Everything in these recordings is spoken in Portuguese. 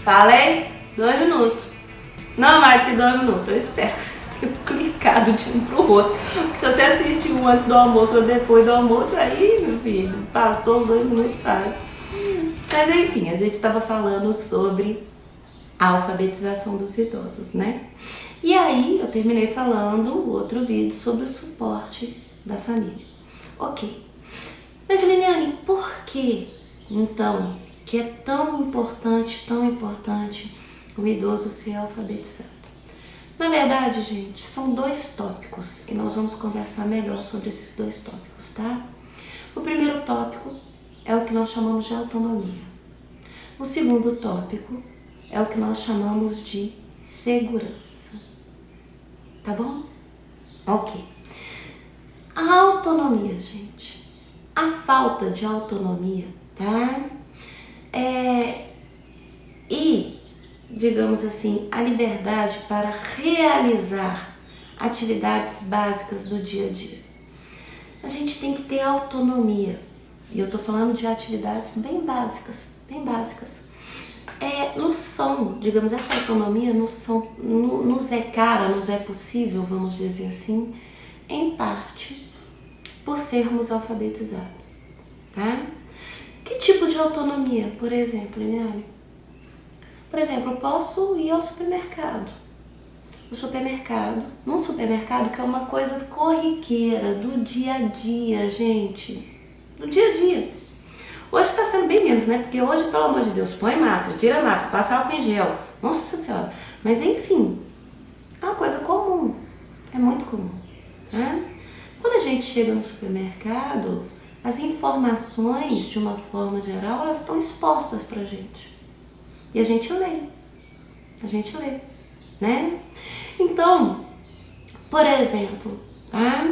Falei? 2 minutos. Não mais que 2 minutos. Eu espero que vocês tenham clicado de um pro outro. Porque se você assistiu um antes do almoço ou depois do almoço, aí, meu filho, passou os 2 minutos quase. Mas enfim, a gente estava falando sobre a alfabetização dos idosos, né? E aí eu terminei falando o outro vídeo sobre o suporte da família. Ok. Mas Liliane, por que então que é tão importante o idoso ser alfabetizado? Na verdade, gente, são 2 tópicos e nós vamos conversar melhor sobre esses 2 tópicos, tá? O primeiro tópico é o que nós chamamos de autonomia. O segundo tópico é o que nós chamamos de segurança. Tá bom? Ok. A autonomia, gente. A falta de autonomia, tá? E, digamos assim, a liberdade para realizar atividades básicas do dia a dia. A gente tem que ter autonomia. E eu tô falando de atividades bem básicas, bem básicas. Nos são, digamos, essa autonomia nos é cara, nos é possível, vamos dizer assim, em parte por sermos alfabetizados, tá? Que tipo de autonomia, por exemplo, Eliane? Por exemplo, eu posso ir ao supermercado. Num supermercado que é uma coisa corriqueira, do dia a dia, gente. Do dia a dia. Hoje está sendo bem menos, né? Porque hoje, pelo amor de Deus, põe máscara, tira a máscara, passa álcool em gel. Nossa Senhora. Mas enfim, é uma coisa comum. É muito comum, né? Quando a gente chega no supermercado, as informações, de uma forma geral, elas estão expostas pra gente. E a gente lê. Né? Então, por exemplo, tá?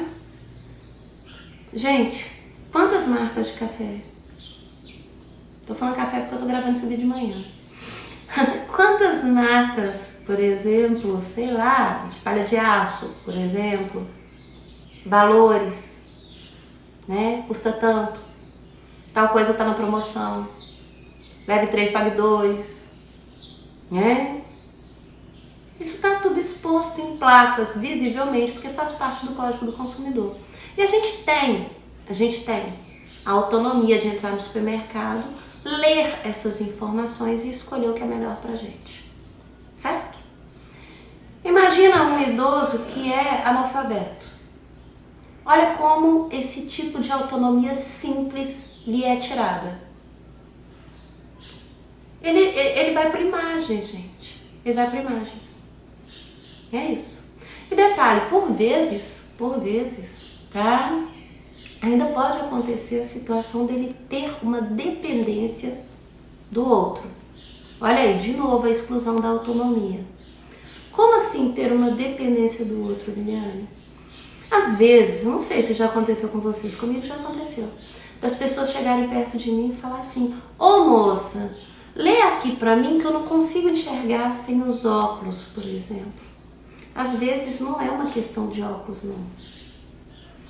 Gente, quantas marcas de café? Tô falando café porque eu tô gravando esse vídeo de manhã. Quantas marcas, por exemplo, sei lá, de palha de aço, por exemplo, valores, né? Custa tanto, tal coisa tá na promoção, leve 3, pague 2, né? Isso tá tudo exposto em placas, visivelmente, porque faz parte do Código do Consumidor. E a gente tem a autonomia de entrar no supermercado, ler essas informações e escolher o que é melhor pra gente, certo? Imagina um idoso que é analfabeto. Olha como esse tipo de autonomia simples lhe é tirada. Ele vai para imagens, gente. Ele vai para imagens. É isso. E detalhe, por vezes, tá? Ainda pode acontecer a situação dele ter uma dependência do outro. Olha aí, de novo a exclusão da autonomia. Como assim ter uma dependência do outro, Liliane? Às vezes, não sei se já aconteceu com vocês, comigo já aconteceu, das pessoas chegarem perto de mim e falar assim: ô moça, lê aqui pra mim que eu não consigo enxergar sem os óculos, por exemplo. Às vezes não é uma questão de óculos, não.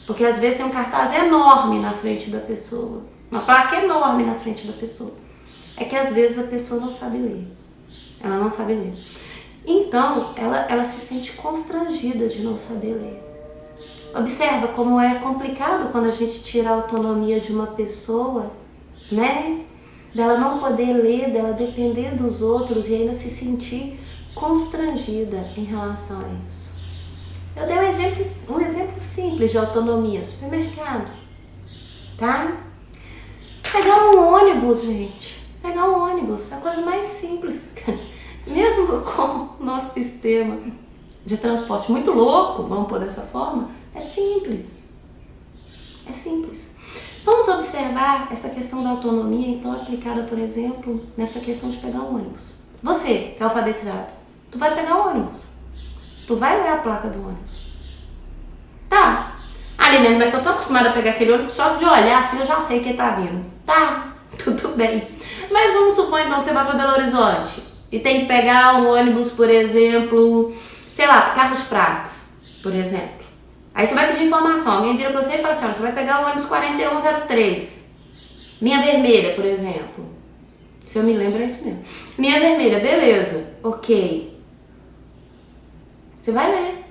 Porque às vezes tem um cartaz enorme na frente da pessoa, uma placa enorme na frente da pessoa. É que às vezes a pessoa não sabe ler. Ela não sabe ler. Então, ela se sente constrangida de não saber ler. Observa como é complicado quando a gente tira a autonomia de uma pessoa, né? Dela não poder ler, dela depender dos outros e ainda se sentir constrangida em relação a isso. Eu dei um exemplo simples de autonomia, supermercado, tá? Pegar um ônibus, gente. Pegar um ônibus é a coisa mais simples. Mesmo com o nosso sistema de transporte muito louco, vamos pôr dessa forma, é simples. É simples. Vamos observar essa questão da autonomia, então, aplicada, por exemplo, nessa questão de pegar um ônibus. Você, que é alfabetizado, tu vai pegar o ônibus. Tu vai ler a placa do ônibus. Tá. Liliane, mas tô tão acostumada a pegar aquele ônibus, só de olhar assim eu já sei que ele tá vindo. Tá, tudo bem. Mas vamos supor então que você vai para Belo Horizonte e tem que pegar um ônibus, por exemplo, sei lá, Carlos Prates, por exemplo. Aí você vai pedir informação, alguém vira pra você e fala assim: olha, você vai pegar o ônibus 4103, linha vermelha, por exemplo. Se eu me lembro, é isso mesmo. Linha vermelha, beleza. Ok. Você vai ler.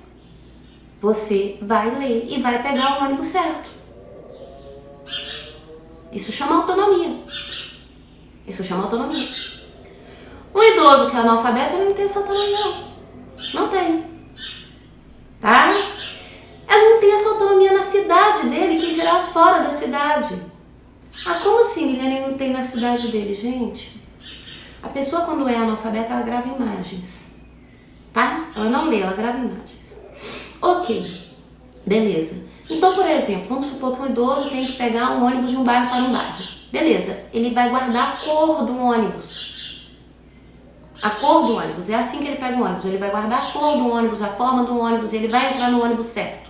Você vai ler e vai pegar o ônibus certo. Isso chama autonomia. Isso chama autonomia. O idoso que é analfabeto, ele não tem essa autonomia, não. Não tem. Tá? Ela não tem essa autonomia na cidade dele, quem dirá as fora da cidade. Ah, como assim, Liliane, não tem na cidade dele? Gente, a pessoa quando é analfabeta, ela grava imagens. Tá? Ela não lê, ela grava imagens. Ok, beleza. Então, por exemplo, vamos supor que um idoso tem que pegar um ônibus de um bairro para um bairro. Beleza, ele vai guardar a cor do ônibus. A cor do ônibus, é assim que ele pega o ônibus. Ele vai guardar a cor do ônibus, a forma do ônibus, ele vai entrar no ônibus certo.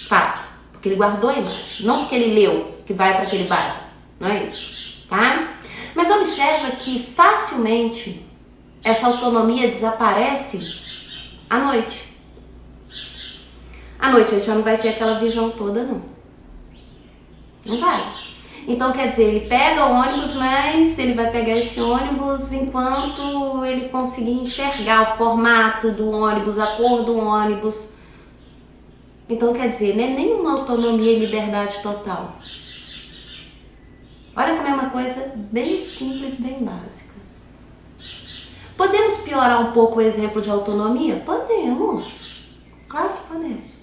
Fato, porque ele guardou a imagem, não porque ele leu que vai para aquele bairro. Não é isso, tá? Mas observa que facilmente essa autonomia desaparece à noite. À noite a gente já não vai ter aquela visão toda, não. Não vai. Então, quer dizer, ele pega o ônibus, mas ele vai pegar esse ônibus enquanto ele conseguir enxergar o formato do ônibus, a cor do ônibus. Então, quer dizer, não é nenhuma autonomia e liberdade total. Olha como é uma coisa bem simples, bem básica. Podemos piorar um pouco o exemplo de autonomia? Podemos. Claro que podemos.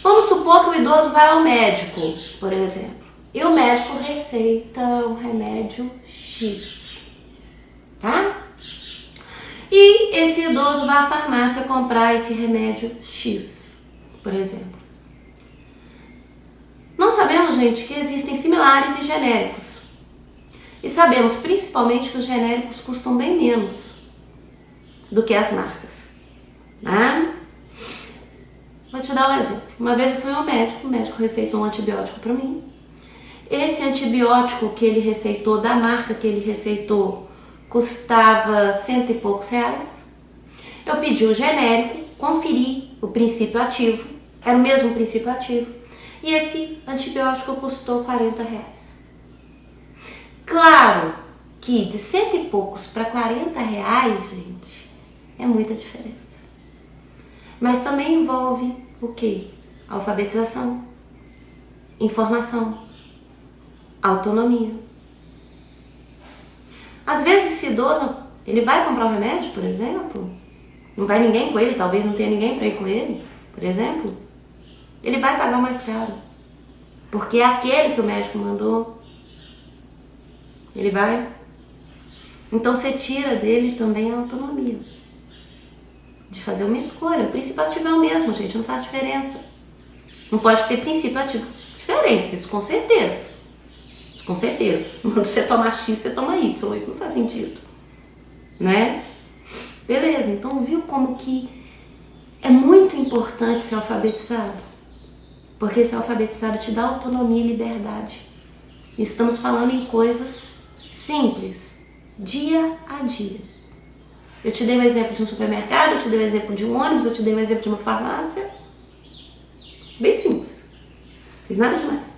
Vamos supor que o idoso vai ao médico, por exemplo, e o médico receita um remédio X, tá? E esse idoso vai à farmácia comprar esse remédio X, por exemplo. Nós sabemos, gente, que existem similares e genéricos. E sabemos principalmente que os genéricos custam bem menos do que as marcas, né? Vou te dar um exemplo. Uma vez eu fui ao médico, o médico receitou um antibiótico para mim. Esse antibiótico que ele receitou, da marca que ele receitou, custava R$100 e poucos. Eu pedi o genérico, conferi o princípio ativo, era o mesmo princípio ativo, e esse antibiótico custou R$40. Claro que de R$100 e poucos para R$40, gente, é muita diferença. Mas também envolve o quê? Alfabetização, informação, autonomia. Às vezes esse idoso, ele vai comprar um remédio, por exemplo, não vai ninguém com ele, talvez não tenha ninguém para ir com ele, por exemplo, ele vai pagar mais caro, porque é aquele que o médico mandou, ele vai. Então você tira dele também a autonomia de fazer uma escolha. O princípio ativo é o mesmo, gente, não faz diferença. Não pode ter princípio ativo diferentes, isso com certeza. Isso com certeza. Quando você toma X, você toma Y, isso não faz sentido, né? Beleza, então viu como que é muito importante ser alfabetizado? Porque ser alfabetizado te dá autonomia e liberdade. Estamos falando em coisas simples, dia a dia. Eu te dei um exemplo de um supermercado, eu te dei um exemplo de um ônibus, eu te dei um exemplo de uma farmácia. Bem simples. Fiz nada demais.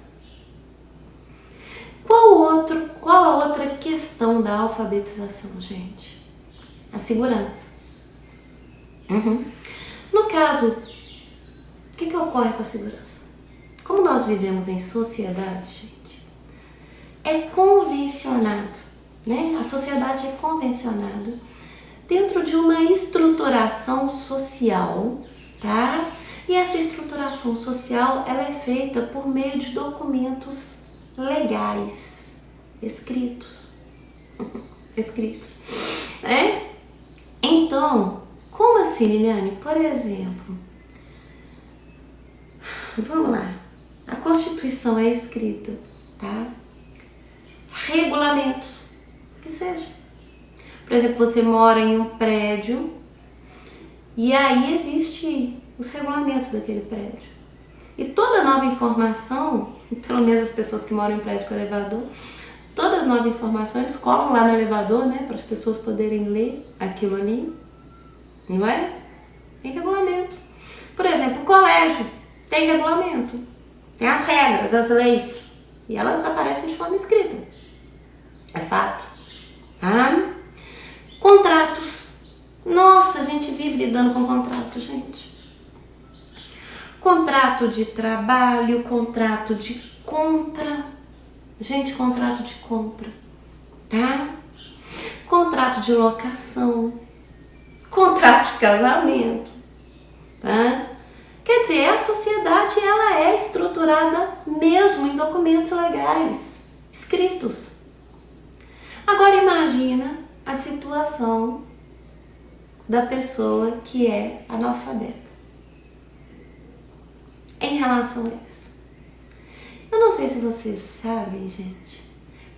Qual a outra questão da alfabetização, gente? A segurança. No caso, o que ocorre com a segurança? Como nós vivemos em sociedade, gente, é convencionado, né? A sociedade é convencionada dentro de uma estruturação social, tá? E essa estruturação social, ela é feita por meio de documentos legais, escritos, né? Então, como assim, Liliane? Por exemplo, vamos lá, a Constituição é escrita, tá? Regulamentos, que seja. Por exemplo, você mora em um prédio e aí existem os regulamentos daquele prédio. E toda nova informação, pelo menos as pessoas que moram em prédio com elevador, todas as novas informações colam lá no elevador, né, para as pessoas poderem ler aquilo ali, não é? Tem regulamento. Por exemplo, o colégio tem regulamento, tem as regras, as leis, e elas aparecem de forma escrita. É fato. tá? Contratos. Nossa, a gente vive lidando com contratos, gente. Contrato de trabalho, contrato de compra. Gente, contrato de compra, tá? Contrato de locação, contrato de casamento, tá? Quer dizer, a sociedade ela é estruturada mesmo em documentos legais, escritos. Agora imagina a situação da pessoa que é analfabeta em relação a isso. Eu não sei se vocês sabem, gente,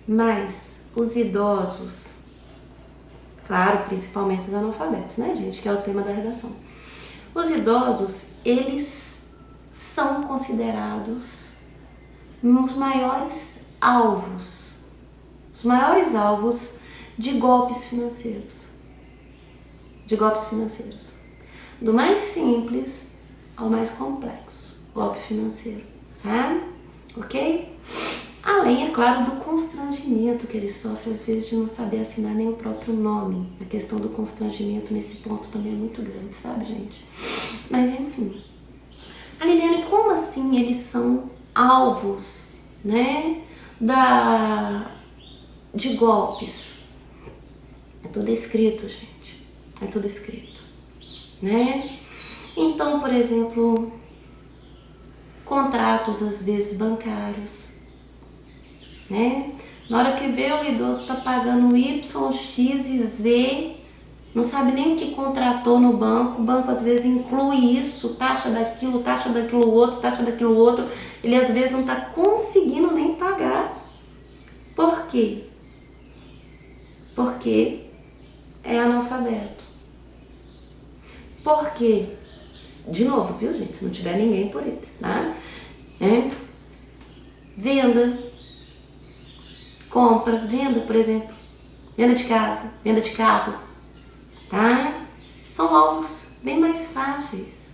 mas os idosos, claro, principalmente os analfabetos, né, gente, que é o tema da redação. Os idosos, eles são considerados os maiores alvos de golpes financeiros. Do mais simples ao mais complexo, golpe financeiro, tá? Ok? Além, é claro, do constrangimento que ele sofre, às vezes, de não saber assinar nem o próprio nome. A questão do constrangimento nesse ponto também é muito grande, sabe, gente? Mas, enfim. A Liliane, como assim eles são alvos, né, de golpes? É tudo escrito, gente. É tudo escrito, né? Então, por exemplo, contratos, às vezes, bancários, né? Na hora que vê, o idoso está pagando Y, X e Z, não sabe nem o que contratou no banco, o banco às vezes inclui isso, taxa daquilo outro, ele às vezes não está conseguindo nem pagar. Por quê? Porque é analfabeto. Por quê? De novo, viu, gente? Se não tiver ninguém por eles, tá? Venda. Compra, venda, por exemplo, venda de casa, venda de carro, tá? São alvos bem mais fáceis,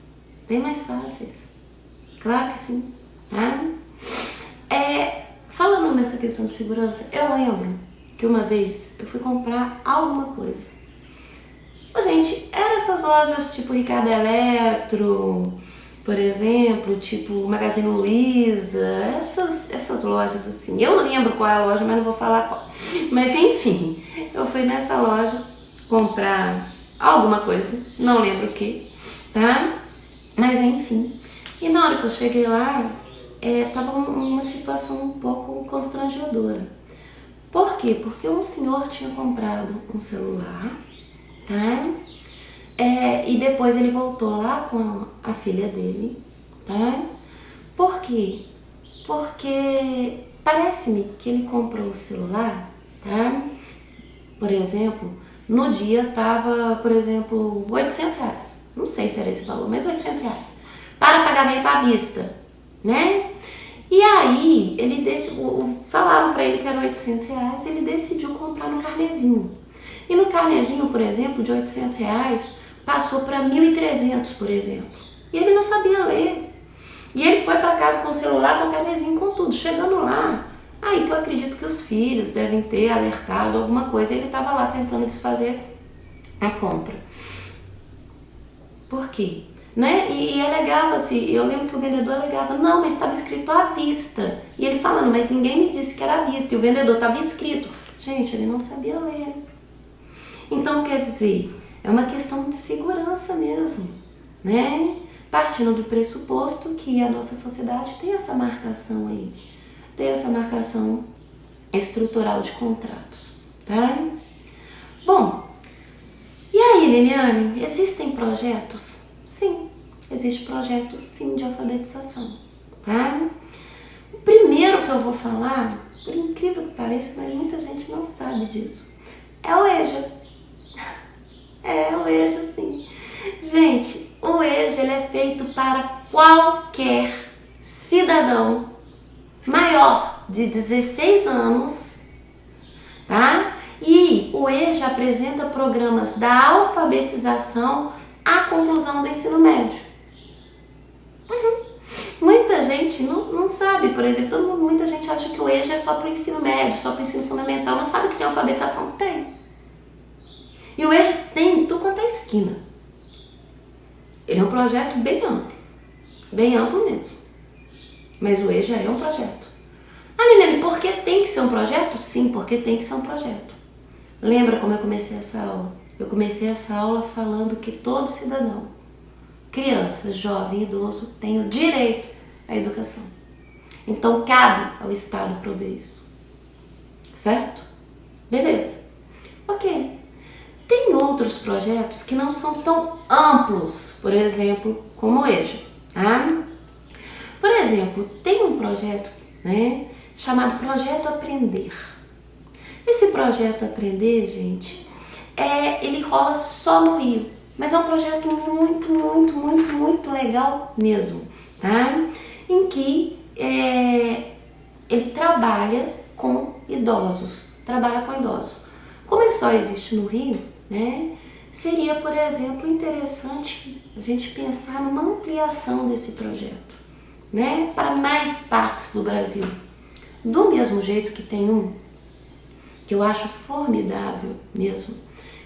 claro que sim, tá? Falando nessa questão de segurança, eu lembro que uma vez eu fui comprar alguma coisa. Gente, eram essas lojas tipo Ricardo Eletro, por exemplo, tipo Magazine Luiza, essas lojas assim. Eu não lembro qual é a loja, mas não vou falar qual. Mas enfim, eu fui nessa loja comprar alguma coisa, não lembro o que, tá? Mas enfim. E na hora que eu cheguei lá, tava uma situação um pouco constrangedora. Por quê? Porque um senhor tinha comprado um celular, tá? E depois ele voltou lá com a filha dele, tá? Por quê? Porque parece-me que ele comprou o celular, tá? Por exemplo, no dia tava, por exemplo, R$800. Não sei se era esse valor, mas R$800. Para pagamento à vista, né? E aí, falaram para ele que era R$800, ele decidiu comprar no carnezinho. E no carnezinho, por exemplo, de R$800, passou para 1.300, por exemplo. E ele não sabia ler. E ele foi para casa com o celular, com o carnezinho, com tudo. Chegando lá, aí que eu acredito que os filhos devem ter alertado alguma coisa. Ele estava lá tentando desfazer a compra. Por quê? Né? E alegava-se, eu lembro que o vendedor alegava, não, mas estava escrito à vista. E ele falando, mas ninguém me disse que era à vista. E o vendedor estava escrito. Gente, ele não sabia ler. Então, quer dizer, é uma questão de segurança mesmo, né? Partindo do pressuposto que a nossa sociedade tem essa marcação aí, tem essa marcação estrutural de contratos, tá? Bom, e aí, Liliane, existem projetos? Sim, existem projetos sim de alfabetização, tá? O primeiro que eu vou falar, por incrível que pareça, mas muita gente não sabe disso, é o EJA. O EJA, sim. Gente, o EJA ele é feito para qualquer cidadão maior de 16 anos, tá? E o EJA apresenta programas da alfabetização à conclusão do ensino médio. Muita gente não sabe, por exemplo, muita gente acha que o EJA é só para o ensino médio, só para o ensino fundamental, não sabe que tem alfabetização? Tem. E o EJA tem em tudo quanto é esquina. Ele é um projeto bem amplo mesmo. Mas o EJA é um projeto. Ah, Liliane, por que tem que ser um projeto? Sim, porque tem que ser um projeto. Lembra como eu comecei essa aula? Eu comecei essa aula falando que todo cidadão, criança, jovem, idoso, tem o direito à educação. Então cabe ao Estado prover isso. Certo? Beleza. Ok. Tem outros projetos que não são tão amplos, por exemplo, como o EJA. Tá? Por exemplo, tem um projeto, né, chamado Projeto Aprender. Esse Projeto Aprender, gente, ele rola só no Rio, mas é um projeto muito legal mesmo, tá? Em que ele trabalha com idosos, Como ele só existe no Rio, né, seria, por exemplo, interessante a gente pensar numa ampliação desse projeto, né, para mais partes do Brasil. Do mesmo jeito que tem um que eu acho formidável mesmo,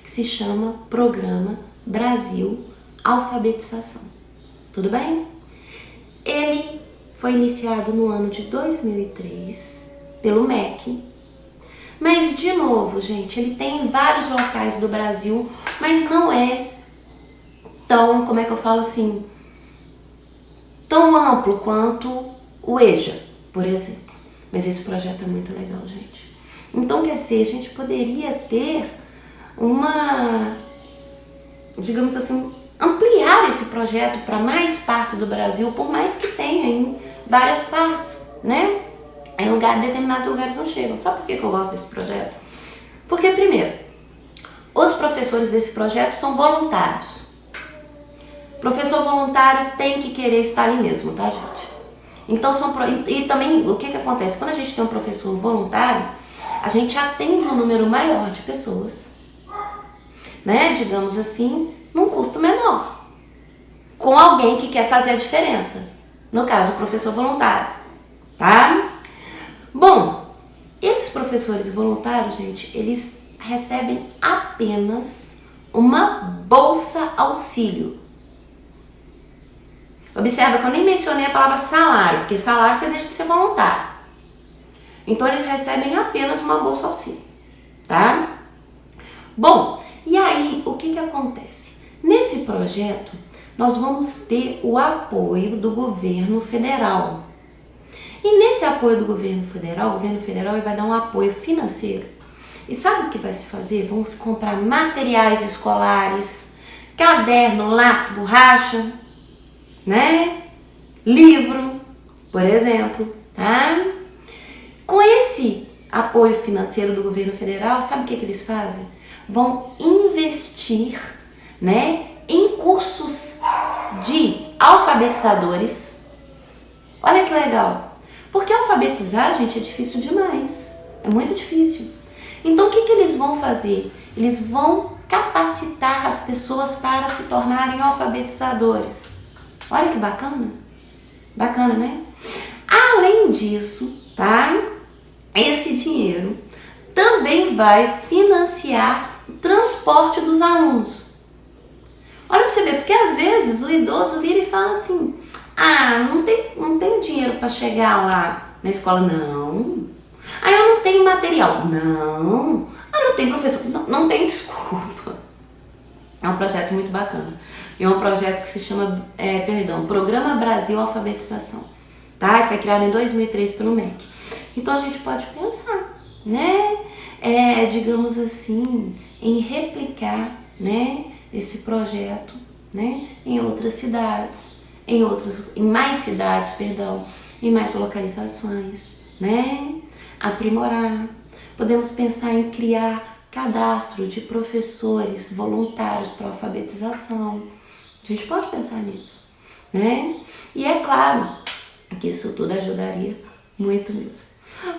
que se chama Programa Brasil Alfabetização. Tudo bem? Ele foi iniciado no ano de 2003 pelo MEC, mas de novo, gente, ele tem em vários locais do Brasil, mas não é tão, como é que eu falo assim, tão amplo quanto o EJA, por exemplo. Mas esse projeto é muito legal, gente. Então, quer dizer, a gente poderia ter digamos assim, ampliar esse projeto para mais partes do Brasil, por mais que tenha em várias partes, né? Em determinados lugares não chegam. Sabe por que eu gosto desse projeto? Porque, primeiro, os professores desse projeto são voluntários. Professor voluntário tem que querer estar ali mesmo, tá, gente? Então, e também, o que acontece? Quando a gente tem um professor voluntário, a gente atende um número maior de pessoas, né? Digamos assim, num custo menor, com alguém que quer fazer a diferença. No caso, o professor voluntário, tá? Bom, esses professores voluntários, gente, eles recebem apenas uma bolsa auxílio. Observa que eu nem mencionei a palavra salário, porque salário você deixa de ser voluntário. Então, eles recebem apenas uma bolsa auxílio, tá? Bom, e aí, o que acontece? Nesse projeto, nós vamos ter o apoio do governo federal. E nesse apoio do governo federal, ele vai dar um apoio financeiro. E sabe o que vai se fazer? Vamos comprar materiais escolares, caderno, lápis, borracha, né? Livro, por exemplo, tá? Com esse apoio financeiro do governo federal, sabe o que eles fazem? Vão investir, né, em cursos de alfabetizadores. Olha que legal. Porque alfabetizar, gente, é difícil demais. É muito difícil. Então, o que eles vão fazer? Eles vão capacitar as pessoas para se tornarem alfabetizadores. Olha que bacana. Bacana, né? Além disso, tá? Esse dinheiro também vai financiar o transporte dos alunos. Olha pra você ver, porque às vezes o idoso vira e fala assim: ah, não tem dinheiro para chegar lá na escola, não. Ah, eu não tenho material, não. Ah, não tem professor, não tem desculpa. É um projeto muito bacana. É um projeto que se chama, Programa Brasil Alfabetização. Tá? Foi criado em 2003 pelo MEC. Então a gente pode pensar, né? Digamos assim, em replicar, né, esse projeto, né, em outras cidades, em mais cidades, em mais localizações, né? Aprimorar. Podemos pensar em criar cadastro de professores voluntários para alfabetização. A gente pode pensar nisso, né? E é claro que isso tudo ajudaria muito mesmo.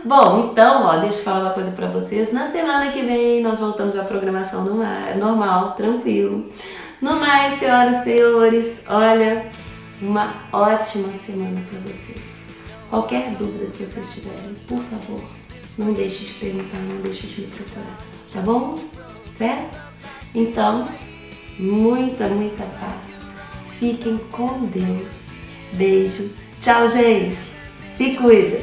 Bom, então, deixa eu falar uma coisa pra vocês. Na semana que vem nós voltamos à programação normal, tranquilo. No mais, senhoras e senhores, olha, uma ótima semana pra vocês. Qualquer dúvida que vocês tiverem, por favor, não deixe de perguntar, não deixe de me procurar, tá bom? Certo? Então, muita, muita paz. Fiquem com Deus. Beijo. Tchau, gente. Se cuida.